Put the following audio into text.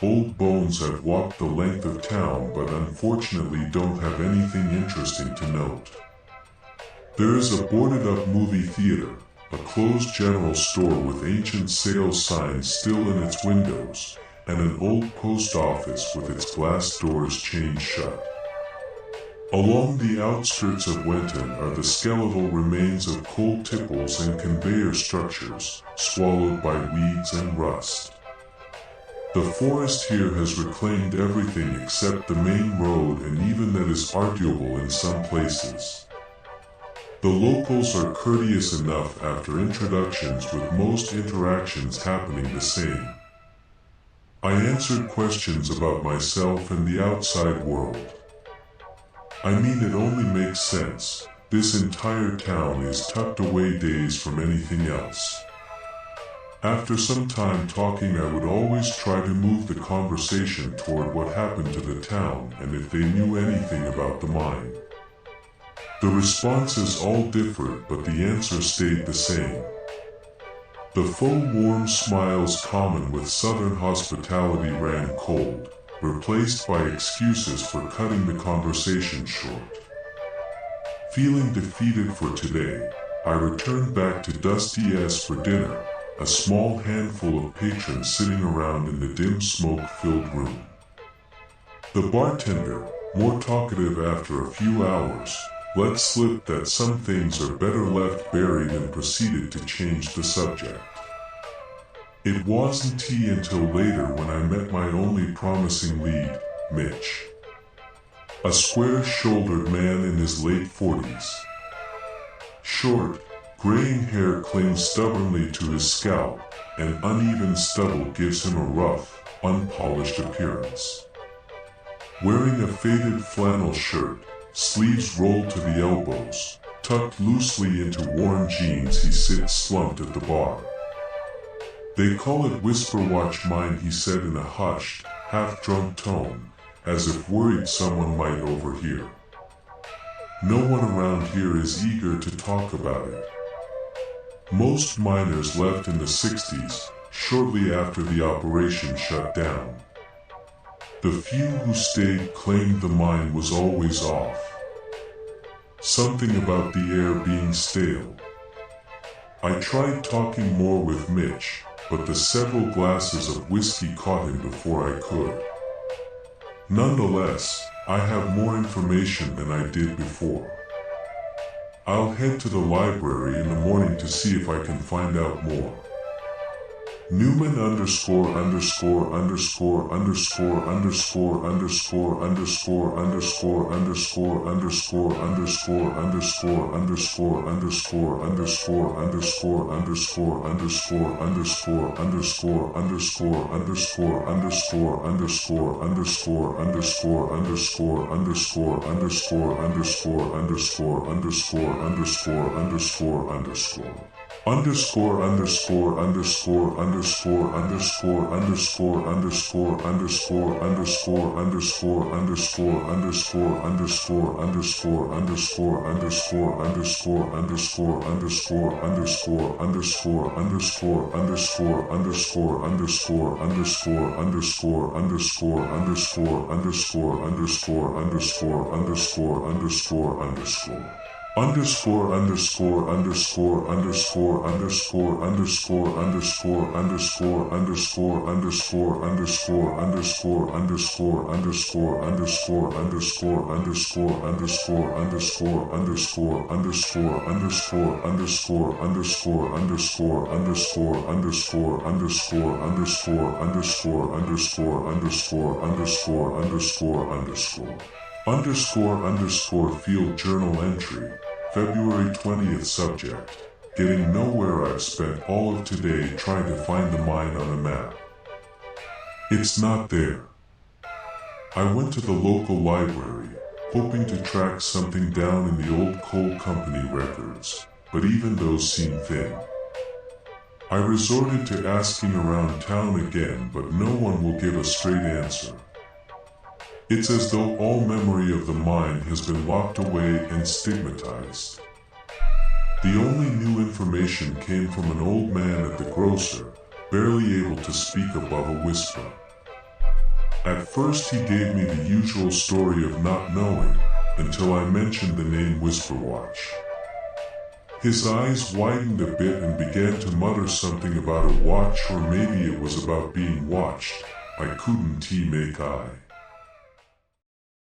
Old bones have walked the length of town but unfortunately don't have anything interesting to note. There is a boarded-up movie theater, a closed general store with ancient sales signs still in its windows, and an old post office with its glass doors chained shut. Along the outskirts of Wenton are the skeletal remains of coal tipples and conveyor structures, swallowed by weeds and rust. The forest here has reclaimed everything except the main road, and even that is arguable in some places. The locals are courteous enough after introductions, with most interactions happening the same. I answered questions about myself and the outside world. I mean, it only makes sense. This entire town is tucked away days from anything else. After some time talking, I would always try to move the conversation toward what happened to the town and if they knew anything about the mine. The responses all differed, but the answer stayed the same. The faux warm smiles common with southern hospitality ran cold, replaced by excuses for cutting the conversation short. Feeling defeated for today, I returned back to Dusty S for dinner, a small handful of patrons sitting around in the dim smoke-filled room. The bartender, more talkative after a few hours, let slip that some things are better left buried and proceeded to change the subject. It wasn't tea until later when I met my only promising lead, Mitch. A square-shouldered man in his late 40s. Short, graying hair clings stubbornly to his scalp, and uneven stubble gives him a rough, unpolished appearance. Wearing a faded flannel shirt, sleeves rolled to the elbows, tucked loosely into worn jeans, he sits slumped at the bar. They call it Whisper Watch Mine, he said in a hushed, half-drunk tone, as if worried someone might overhear. No one around here is eager to talk about it. Most miners left in the 60s, shortly after the operation shut down. The few who stayed claimed the mine was always off. Something about the air being stale. I tried talking more with Mitch, but the several glasses of whiskey caught him before I could. Nonetheless, I have more information than I did before. I'll head to the library in the morning to see if I can find out more. Newman _________________________________________________________________________________________________________________________h field journal entry, February 20th. Subject: getting nowhere. I've spent all of today trying to find the mine on a map. It's not there. I went to the local library, hoping to track something down in the old coal company records, but even those seem thin. I resorted to asking around town again, but no one will give a straight answer. It's as though all memory of the mine has been locked away and stigmatized. The only new information came from an old man at the grocer, barely able to speak above a whisper. At first he gave me the usual story of not knowing, until I mentioned the name Whisperwatch. His eyes widened a bit and began to mutter something about a watch, or maybe it was about being watched. I couldn't make eye.